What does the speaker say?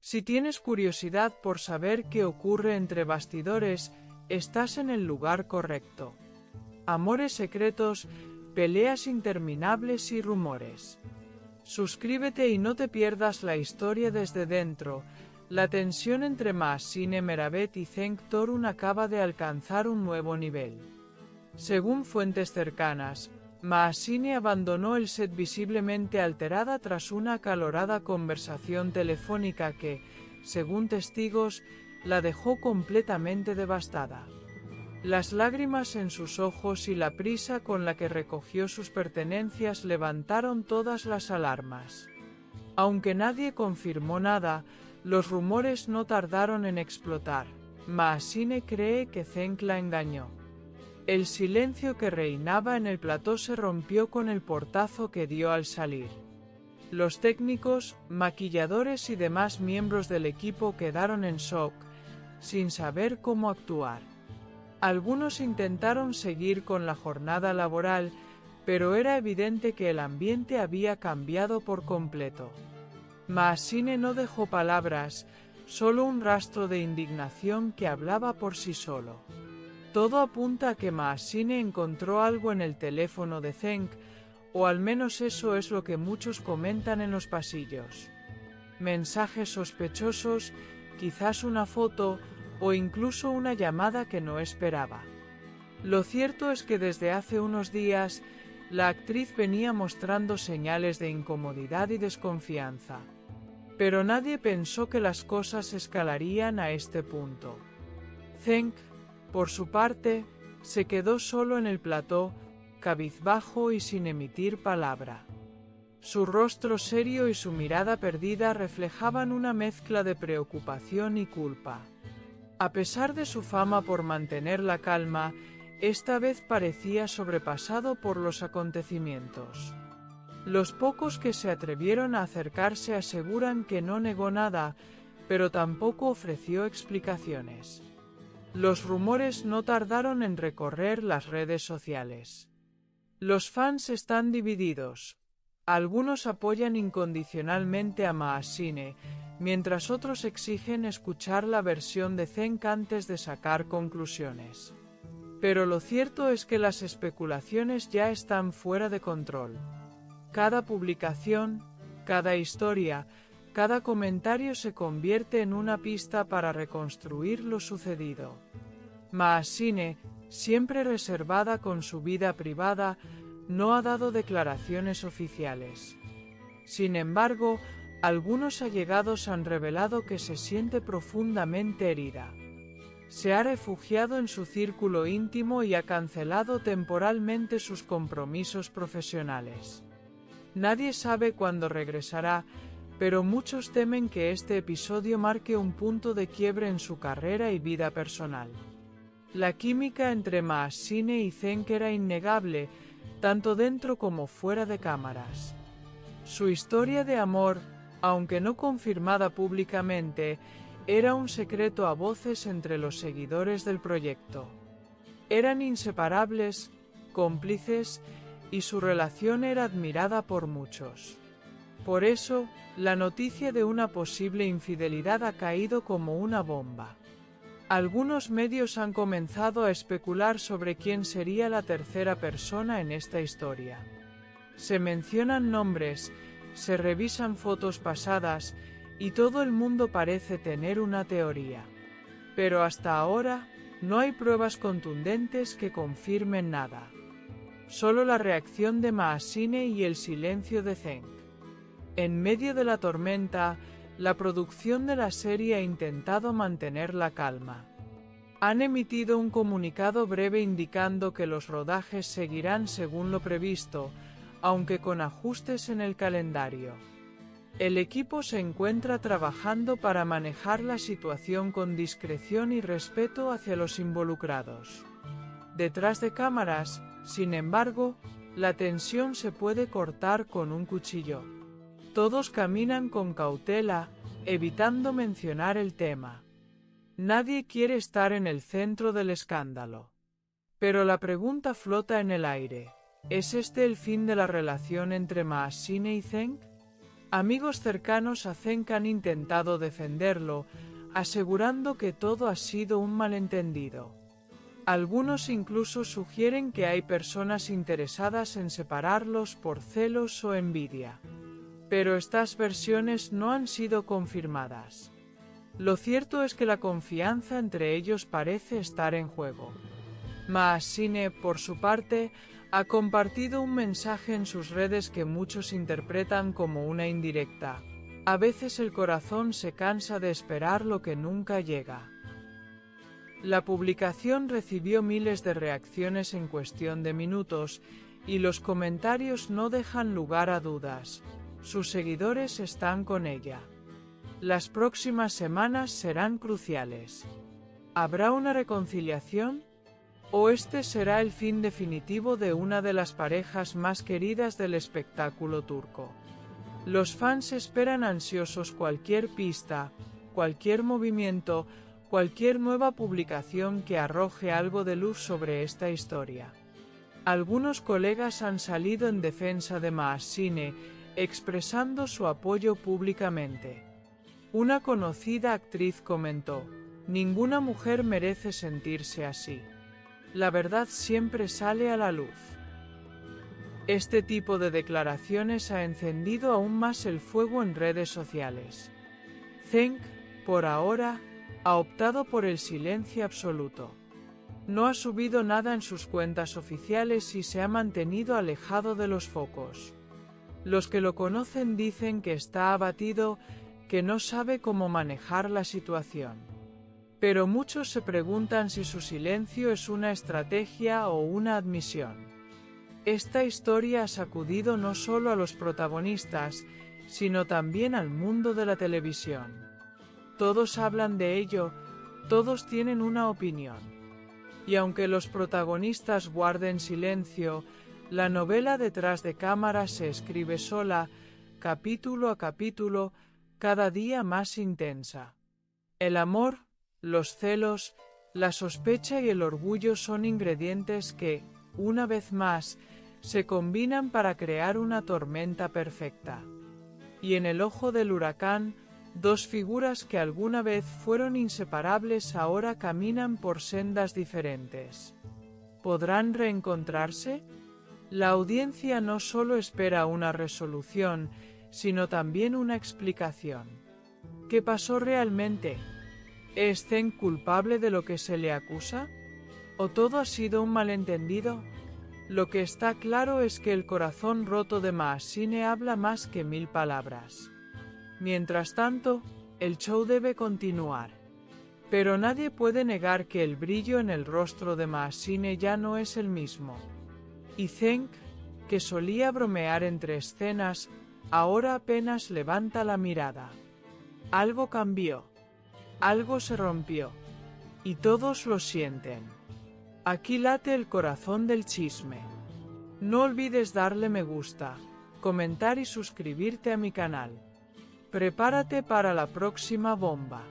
Si tienes curiosidad por saber qué ocurre entre bastidores, estás en el lugar correcto. Amores secretos, peleas interminables y rumores. Suscríbete y no te pierdas la historia desde dentro. La tensión entre Maazine Meravet y Cenk Torun acaba de alcanzar un nuevo nivel. Según fuentes cercanas, Maazine abandonó el set visiblemente alterada tras una acalorada conversación telefónica que, según testigos, la dejó completamente devastada. Las lágrimas en sus ojos y la prisa con la que recogió sus pertenencias levantaron todas las alarmas. Aunque nadie confirmó nada, los rumores no tardaron en explotar. Maazine cree que Cenk la engañó. El silencio que reinaba en el plató se rompió con el portazo que dio al salir. Los técnicos, maquilladores y demás miembros del equipo quedaron en shock, sin saber cómo actuar. Algunos intentaron seguir con la jornada laboral, pero era evidente que el ambiente había cambiado por completo. Maazine no dejó palabras, solo un rastro de indignación que hablaba por sí solo. Todo apunta a que Maazine encontró algo en el teléfono de Cenk, o al menos eso es lo que muchos comentan en los pasillos. Mensajes sospechosos, quizás una foto, o incluso una llamada que no esperaba. Lo cierto es que desde hace unos días, la actriz venía mostrando señales de incomodidad y desconfianza. Pero nadie pensó que las cosas escalarían a este punto. Cenk, por su parte, se quedó solo en el plató, cabizbajo y sin emitir palabra. Su rostro serio y su mirada perdida reflejaban una mezcla de preocupación y culpa. A pesar de su fama por mantener la calma, esta vez parecía sobrepasado por los acontecimientos. Los pocos que se atrevieron a acercarse aseguran que no negó nada, pero tampoco ofreció explicaciones. Los rumores no tardaron en recorrer las redes sociales. Los fans están divididos. Algunos apoyan incondicionalmente a Maazine, mientras otros exigen escuchar la versión de Cenk antes de sacar conclusiones. Pero lo cierto es que las especulaciones ya están fuera de control. Cada publicación, cada historia, cada comentario se convierte en una pista para reconstruir lo sucedido. Maazine, siempre reservada con su vida privada, no ha dado declaraciones oficiales. Sin embargo, algunos allegados han revelado que se siente profundamente herida. Se ha refugiado en su círculo íntimo y ha cancelado temporalmente sus compromisos profesionales. Nadie sabe cuándo regresará, pero muchos temen que este episodio marque un punto de quiebre en su carrera y vida personal. La química entre Maazine y Cenk era innegable, tanto dentro como fuera de cámaras. Su historia de amor, aunque no confirmada públicamente, era un secreto a voces entre los seguidores del proyecto. Eran inseparables, cómplices, y su relación era admirada por muchos. Por eso, la noticia de una posible infidelidad ha caído como una bomba. Algunos medios han comenzado a especular sobre quién sería la tercera persona en esta historia. Se mencionan nombres, se revisan fotos pasadas, y todo el mundo parece tener una teoría. Pero hasta ahora, no hay pruebas contundentes que confirmen nada. Solo la reacción de Maazine y el silencio de Cenk. En medio de la tormenta, la producción de la serie ha intentado mantener la calma. Han emitido un comunicado breve indicando que los rodajes seguirán según lo previsto, aunque con ajustes en el calendario. El equipo se encuentra trabajando para manejar la situación con discreción y respeto hacia los involucrados. Detrás de cámaras, sin embargo, la tensión se puede cortar con un cuchillo. Todos caminan con cautela, evitando mencionar el tema. Nadie quiere estar en el centro del escándalo. Pero la pregunta flota en el aire. ¿Es este el fin de la relación entre Maazine y Cenk? Amigos cercanos a Zeng han intentado defenderlo, asegurando que todo ha sido un malentendido. Algunos incluso sugieren que hay personas interesadas en separarlos por celos o envidia. Pero estas versiones no han sido confirmadas. Lo cierto es que la confianza entre ellos parece estar en juego. Maasine, por su parte, ha compartido un mensaje en sus redes que muchos interpretan como una indirecta. A veces el corazón se cansa de esperar lo que nunca llega. La publicación recibió miles de reacciones en cuestión de minutos, y los comentarios no dejan lugar a dudas. Sus seguidores están con ella. Las próximas semanas serán cruciales. ¿Habrá una reconciliación? ¿O este será el fin definitivo de una de las parejas más queridas del espectáculo turco? Los fans esperan ansiosos cualquier pista, cualquier movimiento, cualquier nueva publicación que arroje algo de luz sobre esta historia. Algunos colegas han salido en defensa de Maasine, expresando su apoyo públicamente. Una conocida actriz comentó: "Ninguna mujer merece sentirse así. La verdad siempre sale a la luz". Este tipo de declaraciones ha encendido aún más el fuego en redes sociales. Zeng, por ahora, ha optado por el silencio absoluto. No ha subido nada en sus cuentas oficiales y se ha mantenido alejado de los focos. Los que lo conocen dicen que está abatido, que no sabe cómo manejar la situación. Pero muchos se preguntan si su silencio es una estrategia o una admisión. Esta historia ha sacudido no solo a los protagonistas, sino también al mundo de la televisión. Todos hablan de ello, todos tienen una opinión. Y aunque los protagonistas guarden silencio, la novela detrás de cámaras se escribe sola, capítulo a capítulo, cada día más intensa. El amor, los celos, la sospecha y el orgullo son ingredientes que, una vez más, se combinan para crear una tormenta perfecta. Y en el ojo del huracán, dos figuras que alguna vez fueron inseparables ahora caminan por sendas diferentes. ¿Podrán reencontrarse? La audiencia no solo espera una resolución, sino también una explicación. ¿Qué pasó realmente? ¿Es Zeng culpable de lo que se le acusa? ¿O todo ha sido un malentendido? Lo que está claro es que el corazón roto de Maasine habla más que 1000 palabras. Mientras tanto, el show debe continuar. Pero nadie puede negar que el brillo en el rostro de Maasine ya no es el mismo. Y Zeng, que solía bromear entre escenas, ahora apenas levanta la mirada. Algo cambió. Algo se rompió. Y todos lo sienten. Aquí late el corazón del chisme. No olvides darle me gusta, comentar y suscribirte a mi canal. Prepárate para la próxima bomba.